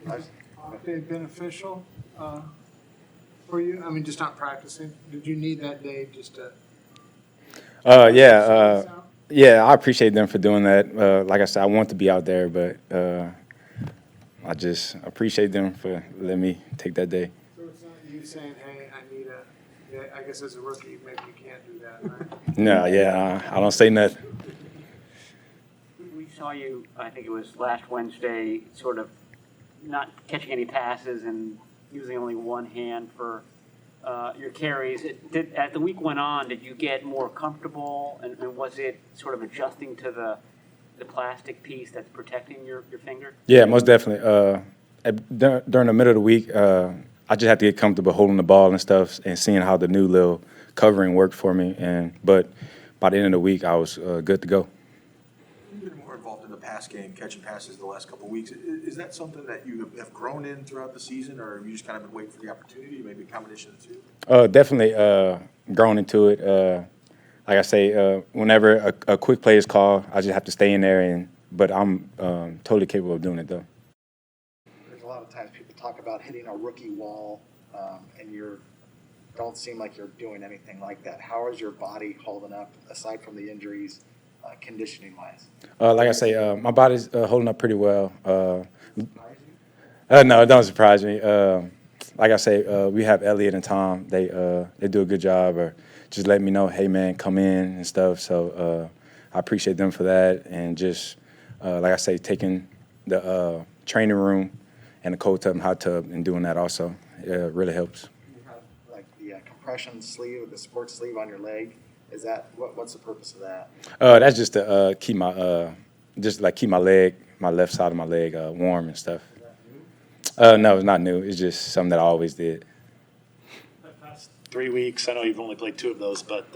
Have they beneficial for you? I mean, just not practicing. Did you need that day just to? Yeah, yeah. I appreciate them for doing that. Like I said, I want to be out there, but I just appreciate them for letting me take that day. So it's not you saying, "Hey, I need a." Yeah, I guess as a rookie, maybe you can't do that, right? No, yeah, I don't say nothing. We saw you, I think it was last Wednesday, sort of not catching any passes and using only one hand for your carries. As the week went on, did you get more comfortable, and was it sort of adjusting to the plastic piece that's protecting your finger? Yeah, most definitely. During the middle of the week, I just had to get comfortable holding the ball and stuff, and seeing how the new little covering worked for me. But by the end of the week, I was good to go. You've been more involved in the pass game, catching passes the last couple of weeks. Is that something that you have grown in throughout the season, or have you just kind of been waiting for the opportunity, maybe a combination of the two? Definitely grown into it. Like I say, whenever a quick play is called, I just have to stay in there. But I'm totally capable of doing it, though. There's a lot of times people talk about hitting a rookie wall, and you don't seem like you're doing anything like that. How is your body holding up, aside from the injuries, conditioning-wise? Like I say, my body's holding up pretty well. No, it don't surprise me. Like I say, we have Elliot and Tom. They do a good job, or just let me know, hey man, come in and stuff. So I appreciate them for that, and just like I say, taking the training room and the cold tub and hot tub and doing that also really helps. You have like the compression sleeve with the sports sleeve on your leg. Is that what's the purpose of that? That's just to keep my leg, my left side of my leg, warm and stuff. No, it's not new. It's just something that I always did. The past 3 weeks, I know you've only played 2 of those, but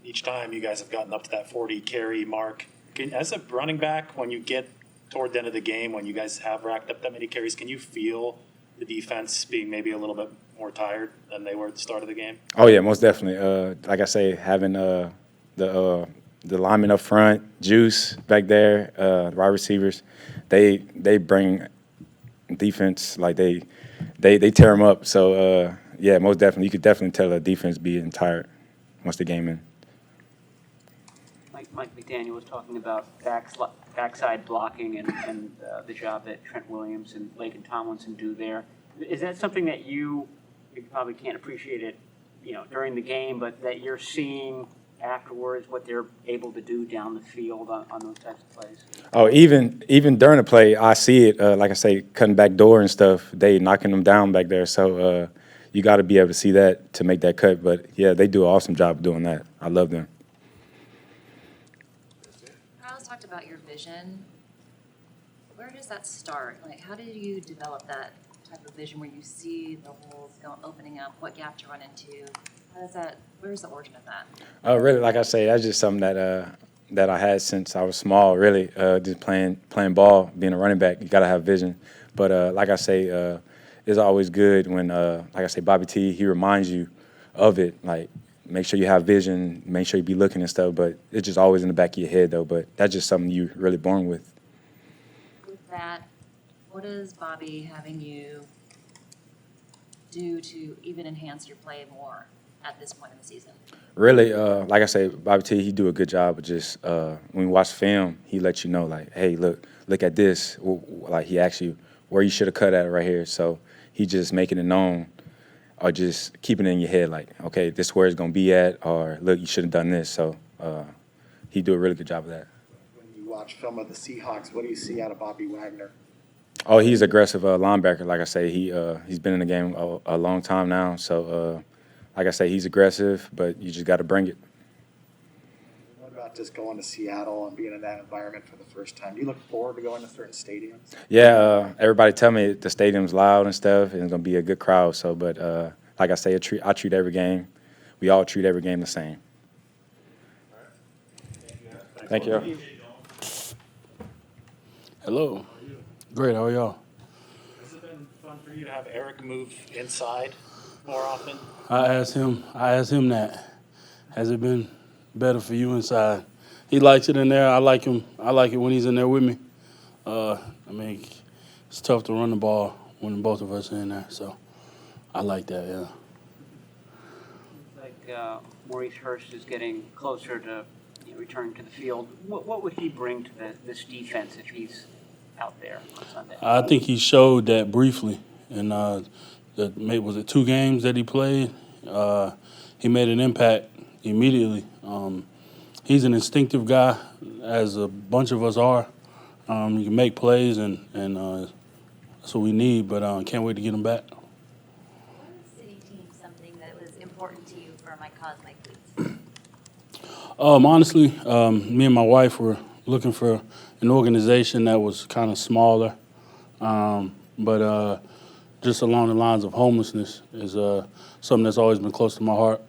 each time you guys have gotten up to that 40 carry mark. As a running back, when you get toward the end of the game, when you guys have racked up that many carries, can you feel the defense being maybe a little bit more tired than they were at the start of the game? Oh yeah, most definitely. Like I say, having the linemen up front, Juice back there, the wide receivers, they bring defense, like they tear them up. So yeah, most definitely, you could definitely tell the defense being tired once the game in. Mike McDaniel was talking about backside blocking and the job that Trent Williams and Laken Tomlinson do there. Is that something that you probably can't appreciate it, during the game, but that you're seeing afterwards what they're able to do down the field on those types of plays? Oh, even during the play, I see it. Like I say, cutting back door and stuff, they knocking them down back there. So you got to be able to see that to make that cut. But yeah, they do an awesome job of doing that. I love them. Kyle's talked about your vision. Where does that start? Like, how did you develop that type of vision where you see the holes opening up, what gap to run into? Where's the origin of that? Really, like I say, that's just something that I had since I was small. Really, just playing ball, being a running back, you gotta have vision. But like I say, it's always good when, like I say, Bobby T, he reminds you of it. Like, make sure you have vision, make sure you be looking and stuff. But it's just always in the back of your head, though. But that's just something you're really born with. With that, what is Bobby having you do to even enhance your play more at this point in the season? Really, like I say, Bobby T, he do a good job of just when you watch film, he lets you know, like, hey, look at this. Like, he asks you where you should have cut at right here. So he just making it known, or just keeping it in your head, like, okay, this is where it's gonna be at, or look, you should have done this. So he do a really good job of that. When you watch film of the Seahawks, what do you see out of Bobby Wagner? Oh, he's aggressive linebacker. Like I say, he's been in the game a long time now. So, like I say, he's aggressive, but you just got to bring it. What about just going to Seattle and being in that environment for the first time? Do you look forward to going to certain stadiums? Yeah, everybody tell me the stadium's loud and stuff, and it's gonna be a good crowd. So, but like I say, I treat every game. We all treat every game the same. Thank you. Hello. Great, how are y'all? Has it been fun for you to have Eric move inside more often? I asked him that. Has it been better for you inside? He likes it in there. I like him. I like it when he's in there with me. I mean, it's tough to run the ball when both of us are in there. So I like that. Yeah. Like Maurice Hurst is getting closer to returning to the field. What would he bring to this defense if he's out there on Sunday? I think he showed that briefly in was it 2 games that he played. He made an impact immediately. He's an instinctive guy, as a bunch of us are. He can make plays, and that's what we need. But can't wait to get him back. What is city team something that was important to you for My Cause My Cleats? Honestly, me and my wife were looking for an organization that was kind of smaller, but just along the lines of homelessness is something that's always been close to my heart.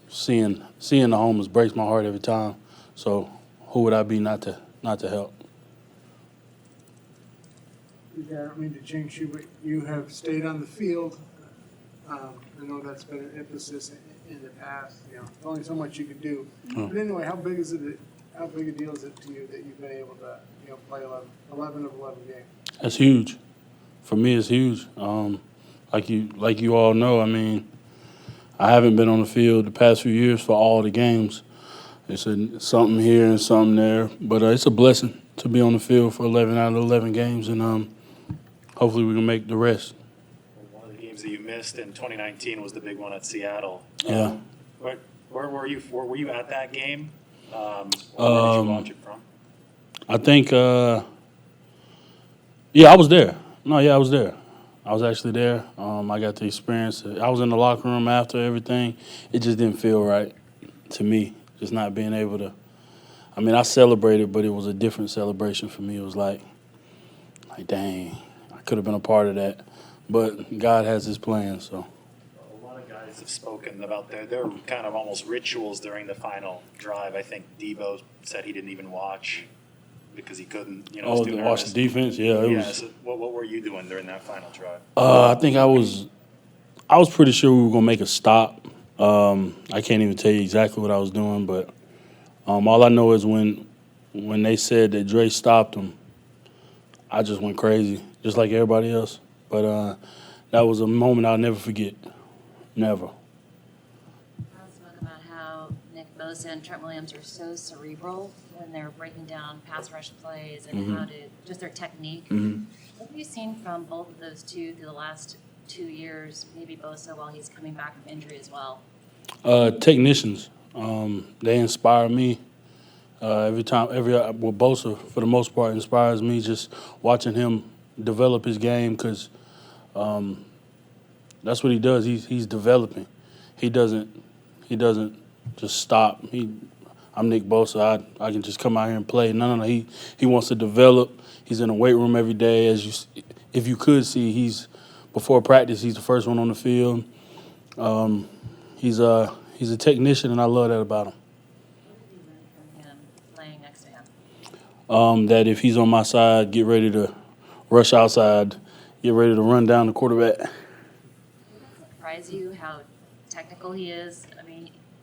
Seeing the homeless breaks my heart every time. So who would I be not to help? I don't mean to jinx you, but you have stayed on the field. I know that's been an emphasis in the past. There's only so much you can do. But anyway, how big a deal is it to you that you've been able to play 11 of 11 games? That's huge. For me, it's huge. Like you all know, I haven't been on the field the past few years for all the games. It's something here and something there, but it's a blessing to be on the field for 11 out of 11 games, and hopefully we can make the rest. One of the games that you missed in 2019 was the big one at Seattle. Yeah. Where were you? Were you at that game? Where did you watch it from? I think, I was there. I was there. I was actually there. I got to experience it. I was in the locker room after everything. It just didn't feel right to me, just not being able to. I celebrated, but it was a different celebration for me. It was like dang, I could have been a part of that. But God has his plan, so. A lot of guys have spoken about their kind of almost rituals during the final drive. I think Debo said he didn't even watch because he couldn't, was too to nervous. watch the defense? Yeah, it was. So what were you doing during that final drive? I think I was pretty sure we were gonna make a stop. I can't even tell you exactly what I was doing, but all I know is when they said that Dre stopped him, I just went crazy, just like everybody else. But that was a moment I'll never forget. Never. I spoke about how Nick Bosa and Trent Williams are so cerebral when they're breaking down pass rush plays and how to just their technique. What have you seen from both of those two through the last 2 years? Maybe Bosa while he's coming back from injury as well. Technicians, they inspire me. Bosa for the most part inspires me. Just watching him develop his game, because that's what he does. He's developing. He doesn't just stop. I'm Nick Bosa. I can just come out here and play. No. He wants to develop. He's in the weight room every day. If you could see, before practice, he's the first one on the field. He's a technician, and I love that about him. What did you learn from him playing next to him? That if he's on my side, get ready to rush outside, get ready to run down the quarterback. Does it surprise you how technical he is?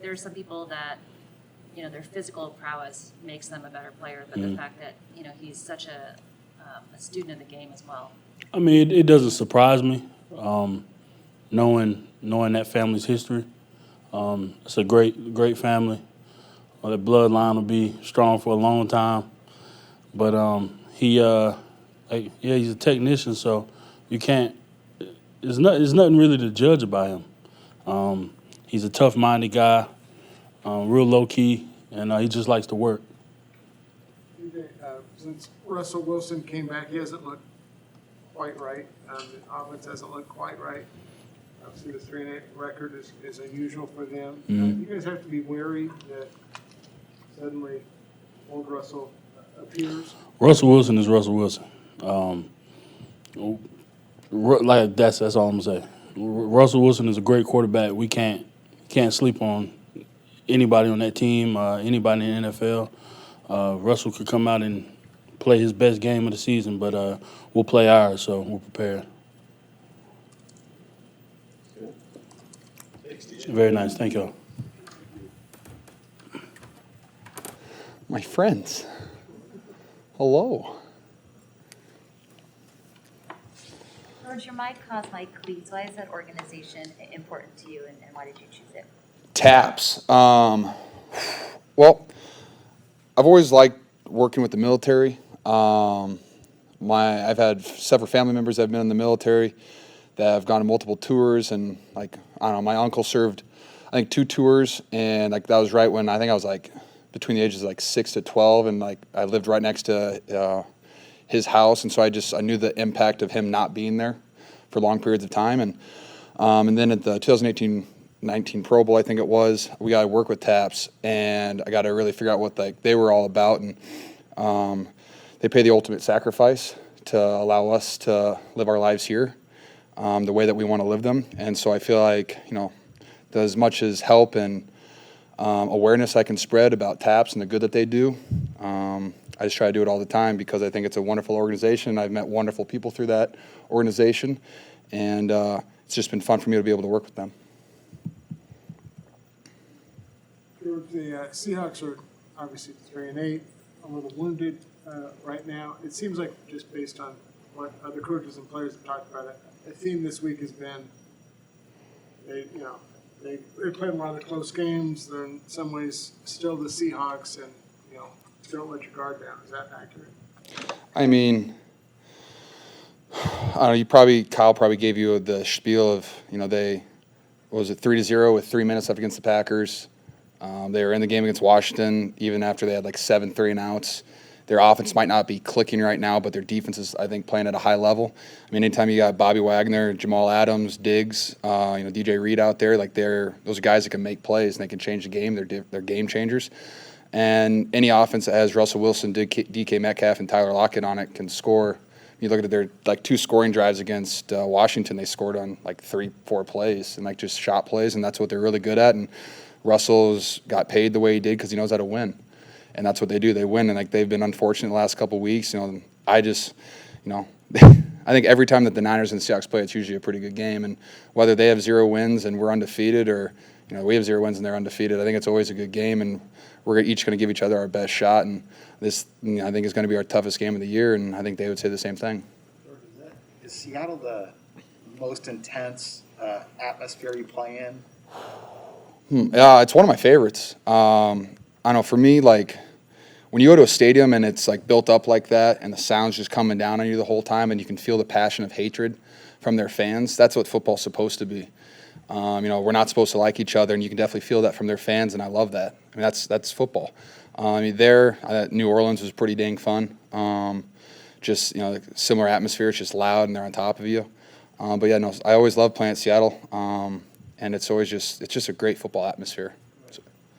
There are some people that, their physical prowess makes them a better player, but the fact that, he's such a student of the game as well. It doesn't surprise me, knowing that family's history. It's a great family. The bloodline will be strong for a long time. But he's a technician, so you can't. There's nothing really to judge about him. He's a tough-minded guy, real low-key, and he just likes to work. Since Russell Wilson came back, he hasn't looked quite right. The offense hasn't looked quite right. Obviously, the 3-8 record is unusual for them. You guys have to be wary that suddenly old Russell appears. Russell Wilson is Russell Wilson. That's all I'm gonna say. Russell Wilson is a great quarterback. We can't sleep on anybody on that team, anybody in the NFL. Russell could come out and play his best game of the season, but we'll play ours, so we're prepared. Very nice. Thank you. My friends, hello. George, your My Cause My Cleats, why is that organization important to you, and why did you choose it? TAPS. Well, I've always liked working with the military. I've had several family members that have been in the military that have gone on multiple tours, and like I don't know, my uncle served, I think 2 tours, and like that was right when I think I was like between the ages of like 6 to 12, and like I lived right next to his house, and so I knew the impact of him not being there for long periods of time, and then at the 2018-19 Pro Bowl, I think it was, we got to work with TAPS, and I got to really figure out what like they were all about, and they pay the ultimate sacrifice to allow us to live our lives here the way that we want to live them, and so I feel like as much as help and awareness I can spread about TAPS and the good that they do. I just try to do it all the time because I think it's a wonderful organization. I've met wonderful people through that organization, and it's just been fun for me to be able to work with them. George, the Seahawks are obviously 3-8, a little wounded right now. It seems like just based on what other coaches and players have talked about it, the theme this week has been they played a lot of close games. They're in some ways still the Seahawks, and don't let your guard down. Is that accurate? I mean, I don't know. Kyle probably gave you the spiel of they what was it 3-0 with 3 minutes left against the Packers. They were in the game against Washington even after they had like 7 3-and-outs. Their offense might not be clicking right now, but their defense is, I think, playing at a high level. I mean, anytime you got Bobby Wagner, Jamal Adams, Diggs, DJ Reed out there, like those are guys that can make plays and they can change the game. They're game changers. And any offense that has Russell Wilson, DK Metcalf, and Tyler Lockett on it can score. You look at their like 2 scoring drives against Washington, they scored on like 3-4 plays and like just shot plays, and that's what they're really good at. And Russell's got paid the way he did because he knows how to win. And that's what they do. They win, and like they've been unfortunate the last couple of weeks. I just, I think every time that the Niners and the Seahawks play, it's usually a pretty good game. And whether they have 0 wins and we're undefeated, or we have 0 wins and they're undefeated, I think it's always a good game. And we're each going to give each other our best shot. And this, I think, is going to be our toughest game of the year. And I think they would say the same thing. Is Seattle the most intense atmosphere you play in? Yeah, it's one of my favorites. I don't know. For me, like, when you go to a stadium and it's like built up like that and the sound's just coming down on you the whole time and you can feel the passion of hatred from their fans, that's what football's supposed to be. We're not supposed to like each other, and you can definitely feel that from their fans, and I love that. I mean, that's football. New Orleans was pretty dang fun. Just, similar atmosphere. It's just loud and they're on top of you. But yeah, no, I always love playing at Seattle, and it's just a great football atmosphere.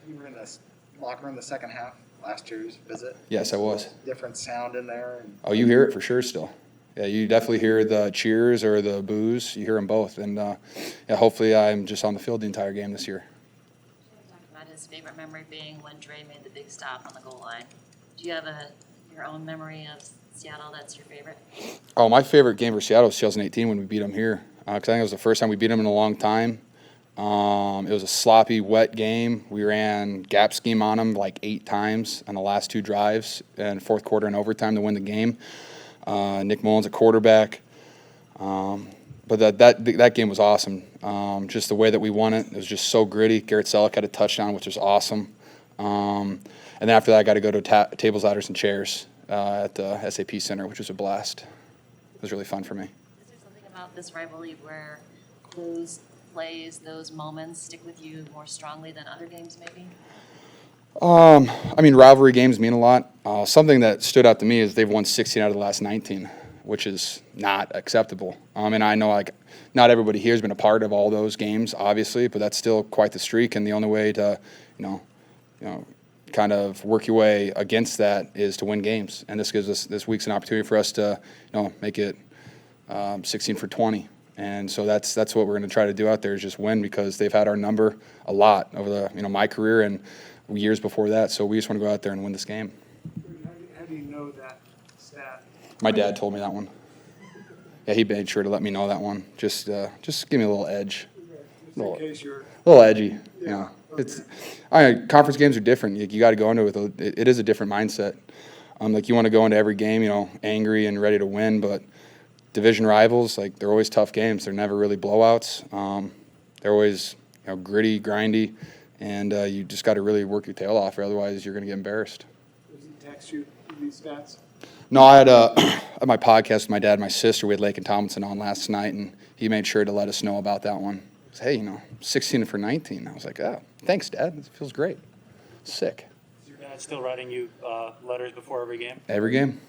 You were in the locker room the second half last year's visit. Yes, I was. Different sound in there. Oh, you hear it for sure still. Yeah, you definitely hear the cheers or the boos. You hear them both. And hopefully I'm just on the field the entire game this year. He talked about his favorite memory being when Dre made the big stop on the goal line. Do you have your own memory of Seattle that's your favorite? Oh, my favorite game for Seattle was 2018 when we beat them here. Because I think it was the first time we beat them in a long time. It was a sloppy, wet game. We ran gap scheme on them like 8 times on the last 2 drives and fourth quarter and overtime to win the game. Nick Mullins at quarterback. But that game was awesome. Just the way that we won it was just so gritty. Garrett Selleck had a touchdown, which was awesome. And then after that, I got to go to tables, ladders, and chairs at the SAP Center, which was a blast. It was really fun for me. Is there something about this rivalry where those plays, those moments stick with you more strongly than other games maybe? Rivalry games mean a lot. Something that stood out to me is they've won 16 out of the last 19, which is not acceptable. And I know like not everybody here has been a part of all those games, obviously, but that's still quite the streak. And the only way to, kind of work your way against that is to win games. And this week's an opportunity for us to, make it 16 for 20. And so that's what we're going to try to do out there is just win, because they've had our number a lot over my career and years before that. So we just want to go out there and win this game. How do you know that stat? My dad told me that one. Yeah, he made sure to let me know that one. Just give me a little edge. In case you're A little edgy. Yeah. Okay. Conference games are different. You got to go into it with it is a different mindset. You want to go into every game, angry and ready to win, but division rivals, like they're always tough games. They're never really blowouts. They're always gritty, grindy, and you just got to really work your tail off, or otherwise you're going to get embarrassed. Does he text you these stats? No, I had at my podcast with my dad and my sister. We had Lake and Tomlinson on last night, and he made sure to let us know about that one. He said, hey, 16 for 19. I was like, oh, thanks, Dad. It feels great. Sick. Is your dad still writing you letters before every game? Every game.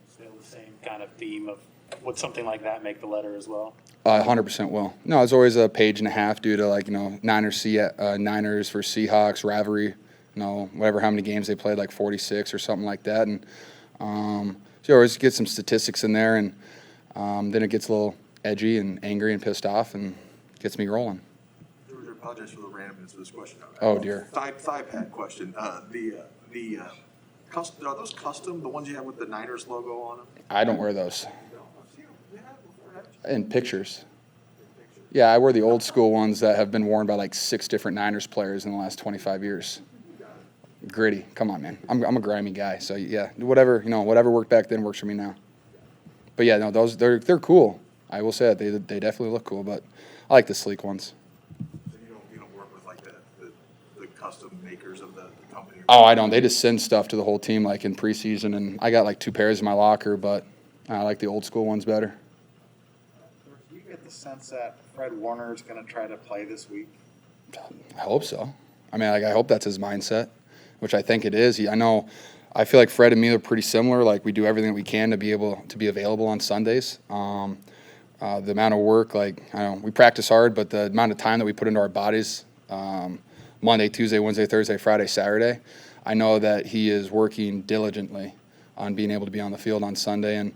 Still the same kind of theme of would something like that make the letter as well? 100% will. No, it's always a page and a half due to Niners for Seahawks rivalry. Whatever how many games they played, like 46 or something like that, and so you always get some statistics in there, and then it gets a little edgy and angry and pissed off, and gets me rolling. George, I apologize for the randomness of this question. Oh dear. Thigh pad question. Are those custom? The ones you have with the Niners logo on them? I don't wear those. In pictures. Yeah, I wear the old school ones that have been worn by like 6 different Niners players in the last 25 years. Gritty. Come on, man. I'm a grimy guy, so yeah, whatever worked back then works for me now. But yeah, no, those they're cool. I will say that they definitely look cool, but I like the sleek ones. So you don't work with like the custom makers of the company? Oh, I don't. They just send stuff to the whole team like in preseason, and I got like 2 pairs in my locker, but I like the old school ones better. Do you get the sense that Fred Warner is going to try to play this week? I hope so. I mean, I hope that's his mindset, which I think it is. I feel like Fred and me are pretty similar. Like we do everything that we can to be able to be available on Sundays. The amount of work, we practice hard, but the amount of time that we put into our bodies, Monday, Tuesday, Wednesday, Thursday, Friday, Saturday, I know that he is working diligently on being able to be on the field on Sunday. And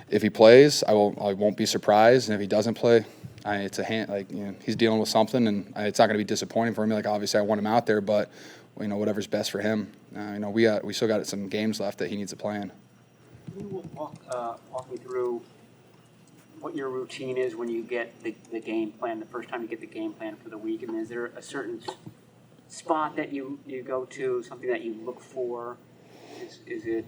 if he plays, I won't be surprised. And if he doesn't play, it's a hand, he's dealing with something, and it's not going to be disappointing for me. Like obviously, I want him out there, but whatever's best for him. We still got some games left that he needs to play in. Can you walk me through what your routine is when you get the game plan, the first time you get the game plan for the week? And is there a certain spot that you go to, something that you look for? Is it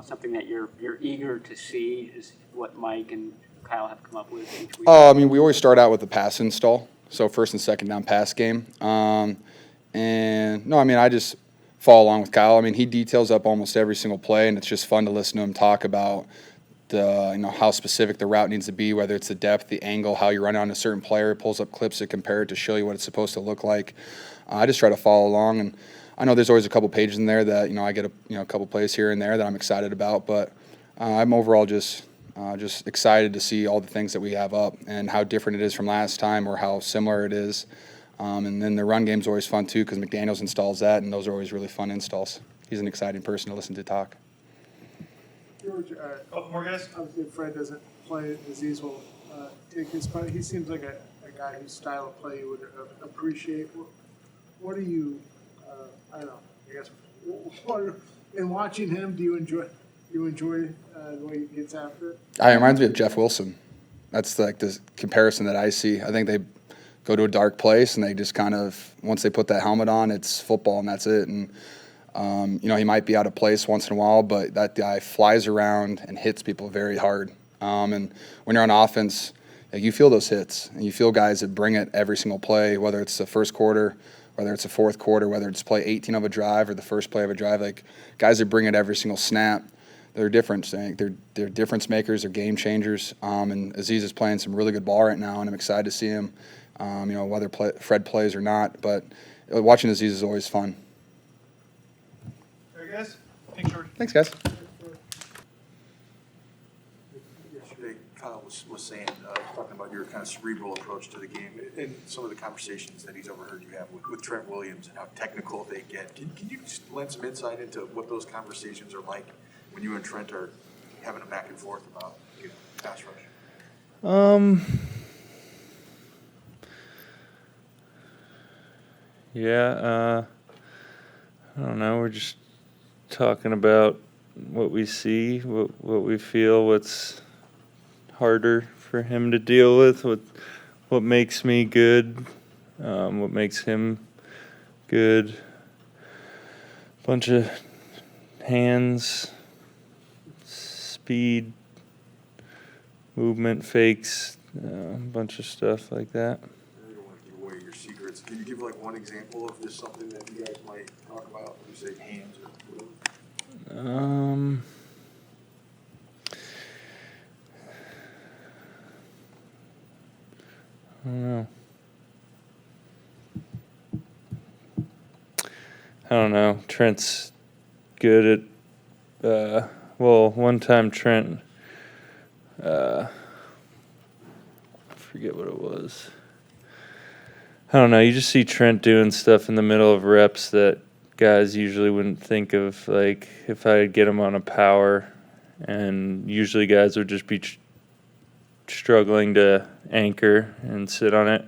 something that you're eager to see? Is what Mike and Kyle have come up with each week? We always start out with the pass install, so first and second down pass game. I just follow along with Kyle. He details up almost every single play, and it's just fun to listen to him talk about how specific the route needs to be, whether it's the depth, the angle, how you run on a certain player. It pulls up clips to compare it to show you what it's supposed to look like. I just try to follow along, and I know there's always a couple pages in there that I get a couple plays here and there that I'm excited about, but I'm overall just excited to see all the things that we have up and how different it is from last time or how similar it is. And then the run game's always fun too because McDaniels installs that, and those are always really fun installs. He's an exciting person to listen to talk. George, More guys? obviously if Fred doesn't play, Aziz will take his spot. He seems like a guy whose style of play you would appreciate. What do you, I don't know, I guess, in watching him, do you enjoy the way he gets after it? It reminds me of Jeff Wilson. That's like the comparison that I see. I think they go to a dark place and they just kind of, once they put that helmet on, it's football and that's it. And he might be out of place once in a while, but that guy flies around and hits people very hard. And when you're on offense, you feel those hits, and you feel guys that bring it every single play, whether it's the first quarter, whether it's the fourth quarter, whether it's play 18 of a drive or the first play of a drive. Like guys that bring it every single snap, they're different. They're difference makers. They're game changers. And Aziz is playing some really good ball right now, and I'm excited to see him. Whether Fred plays or not, but watching Aziz is always fun. Very guys. Thanks, George. Thanks, guys. Yesterday, Kyle was saying, talking about your kind of cerebral approach to the game and some of the conversations that he's overheard you have with Trent Williams and how technical they get. Can you just lend some insight into what those conversations are like when you and Trent are having a back and forth about pass rush? Yeah, I don't know. We're just talking about what we see, what we feel, what's harder for him to deal with, what makes me good, what makes him good. Bunch of hands, speed, movement fakes, a bunch of stuff like that. I don't want to give away your secrets. Can you give like one example of just something that you guys might talk about when you say hands or whatever? I don't know. I don't know. Trent's good at, one time Trent, I forget what it was. I don't know. You just see Trent doing stuff in the middle of reps that guys usually wouldn't think of. Like if I'd get him on a power, and usually guys would just be struggling to anchor and sit on it.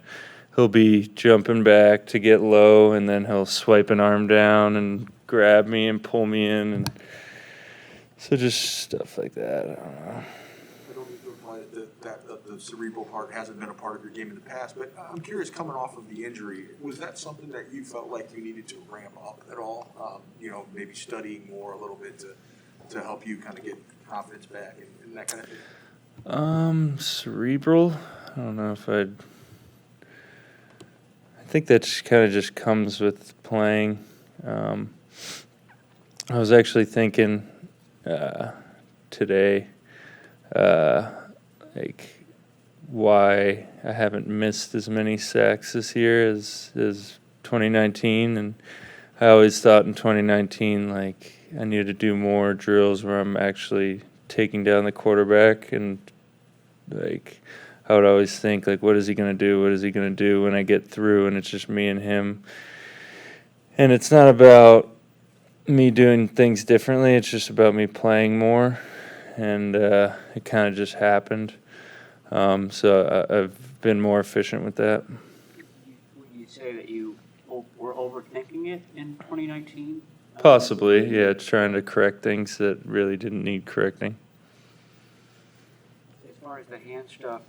He'll be jumping back to get low, and then he'll swipe an arm down and grab me and pull me in, and so just stuff like that. I don't know. I don't mean to imply that the cerebral part hasn't been a part of your game in the past, but I'm curious, coming off of the injury, was that something that you felt like you needed to ramp up at all? Maybe studying more a little bit to help you kind of get confidence back and that kind of thing? Cerebral. I don't know if I'd. I think that kind of just comes with playing. I was actually thinking today, like why I haven't missed as many sacks this year as 2019, and I always thought in 2019 like I needed to do more drills where I'm actually taking down the quarterback, and like I would always think like, what is he gonna do? What is he gonna do when I get through and it's just me and him? And it's not about me doing things differently. It's just about me playing more, and it kind of just happened. So I've been more efficient with that. Would you say that you were overthinking it in 2019? Possibly, yeah. Trying to correct things that really didn't need correcting. As far as the hand stuff,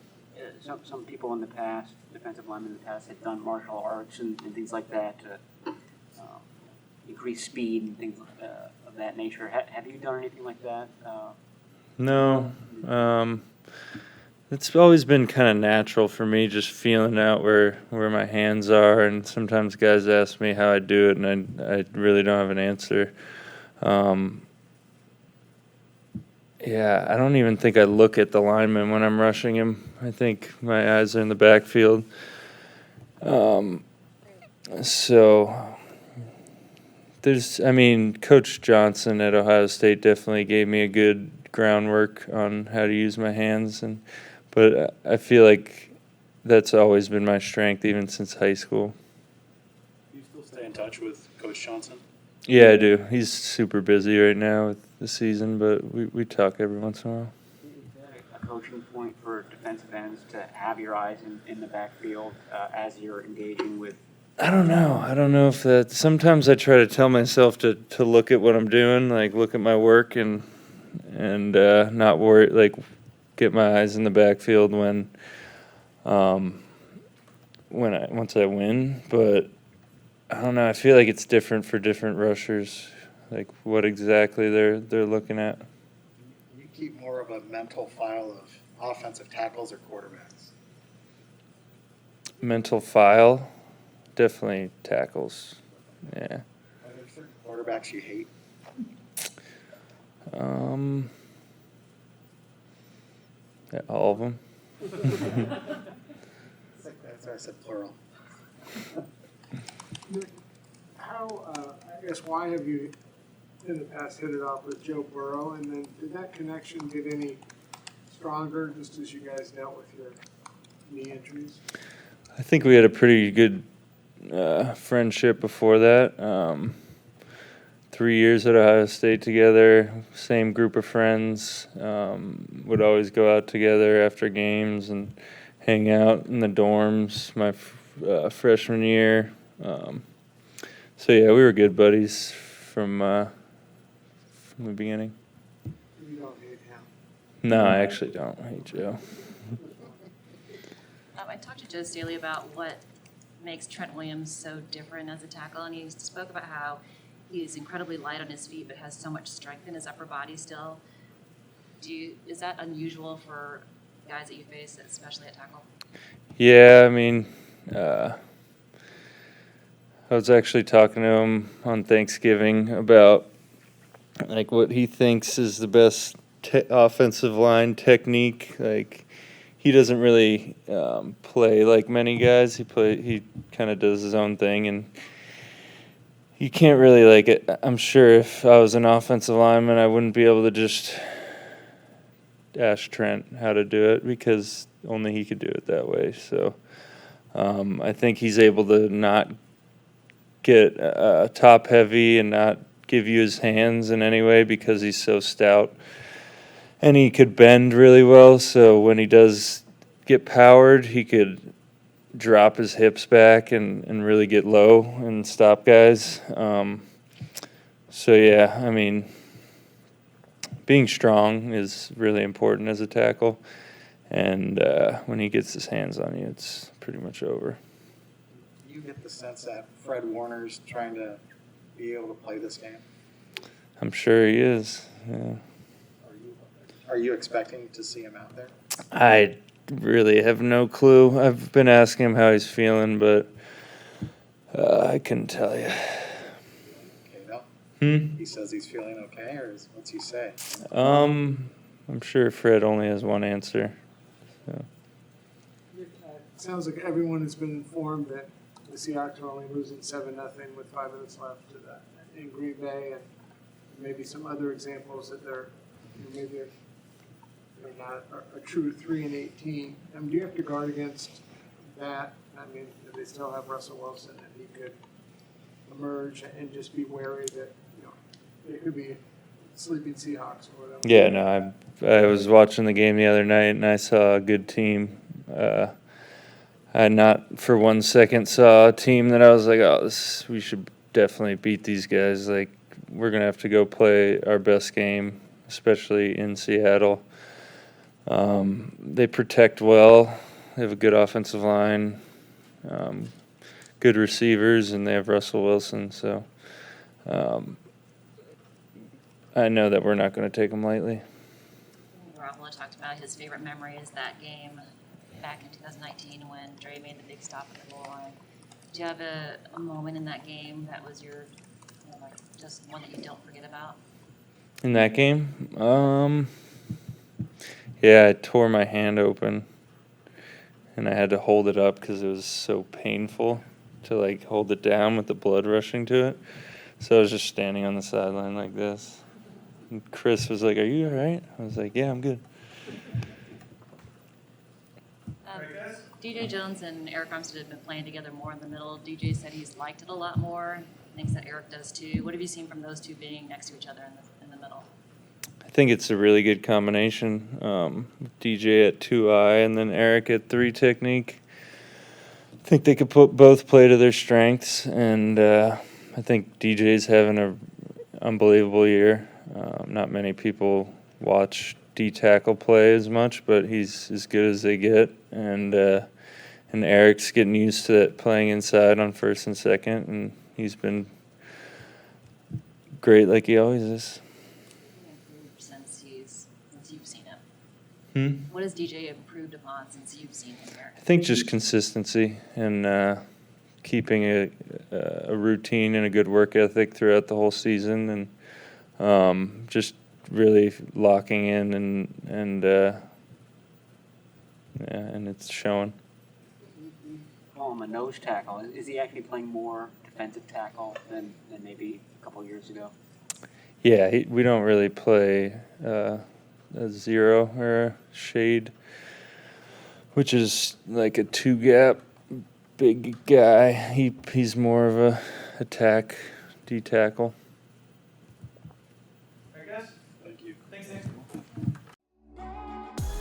some people in the past, defensive linemen in the past, had done martial arts and things like that to increase speed and things of that nature. Have you done anything like that? No. It's always been kind of natural for me, just feeling out where my hands are, and sometimes guys ask me how I do it, and I really don't have an answer. Yeah, I don't even think I look at the lineman when I'm rushing him. I think my eyes are in the backfield. So Coach Johnson at Ohio State definitely gave me a good groundwork on how to use my hands, but I feel like that's always been my strength, even since high school. Do you still stay in touch with Coach Johnson? Yeah, I do. He's super busy right now with the season, but we talk every once in a while. Is that a coaching point for defensive ends to have your eyes in the backfield as you're engaging with? I don't know. I don't know if that. Sometimes I try to tell myself to look at what I'm doing, like look at my work and not worry, like get my eyes in the backfield when once I win. But I don't know. I feel like it's different for different rushers, like what exactly they're looking at. You keep more of a mental file of offensive tackles or quarterbacks? Mental file, definitely tackles. Yeah. Are there certain quarterbacks you hate? Yeah, all of them. That's why I said plural. I guess, why have you in the past hit it off with Joe Burrow? And then did that connection get any stronger just as you guys dealt with your knee injuries? I think we had a pretty good friendship before that. 3 years at Ohio State together, same group of friends. Would always go out together after games and hang out in the dorms my freshman year. So yeah, we were good buddies from the beginning. You don't hate him. No, I actually don't hate Joe. I talked to Joe Staley about what makes Trent Williams so different as a tackle, and he spoke about how he's incredibly light on his feet but has so much strength in his upper body still. Is that unusual for guys that you face, especially at tackle? Yeah, I mean, I was actually talking to him on Thanksgiving about like what he thinks is the best offensive line technique. Like he doesn't really play like many guys. He kind of does his own thing, and you can't really like. I'm sure if I was an offensive lineman, I wouldn't be able to just ask Trent how to do it because only he could do it that way. So I think he's able to not get top heavy and not give you his hands in any way because he's so stout. And he could bend really well, so when he does get powered, he could drop his hips back and really get low and stop guys. So, yeah, I mean, being strong is really important as a tackle. And when he gets his hands on you, it's pretty much over. Do you get the sense that Fred Warner's trying to be able to play this game? I'm sure he is, yeah. Are you expecting to see him out there? I really have no clue. I've been asking him how he's feeling, but I couldn't tell you. Okay, no. Hmm? He says he's feeling okay, or what's he say? I'm sure Fred only has one answer. So. It sounds like everyone has been informed that the Seahawks are only losing 7-0 with 5 minutes left to that in Green Bay, and maybe some other examples that they're not a true 3-8 team. Do you have to guard against that? I mean, they still have Russell Wilson, and he could emerge and just be wary that it could be sleeping Seahawks or whatever. Yeah, no, I was watching the game the other night, and I saw a good team. I not for 1 second saw a team that I was like, oh, we should definitely beat these guys. Like, we're going to have to go play our best game, especially in Seattle. They protect well. They have a good offensive line, good receivers, and they have Russell Wilson. So I know that we're not going to take them lightly. Garoppolo talked about his favorite memory is that game back in 2019 when Dre made the big stop at the goal line. Do you have a moment in that game that was your, like just one that you don't forget about? In that game? Yeah, I tore my hand open, and I had to hold it up because it was so painful to, like, hold it down with the blood rushing to it. So I was just standing on the sideline like this. And Chris was like, are you all right? I was like, yeah, I'm good. DJ Jones and Eric Armstead have been playing together more in the middle. DJ said he's liked it a lot more. Thinks that Eric does too. What have you seen from those two being next to each other in the middle? I think it's a really good combination. DJ at 2-eye and then Eric at 3 technique. I think they could both play to their strengths, and I think DJ's having an unbelievable year. Not many people watch D-tackle play as much, but he's as good as they get. And Eric's getting used to that, playing inside on first and second, and he's been great like he always is. Since you've seen him. Hmm? What has DJ improved upon since you've seen him, Eric? I think just consistency and keeping a routine and a good work ethic throughout the whole season, and just really locking in and it's showing. Call him a nose tackle. Is he actually playing more defensive tackle than maybe a couple years ago? Yeah, we don't really play a zero or a shade, which is like a 2-gap big guy. He's more of a attack D tackle. Thank you.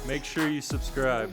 Make sure you subscribe.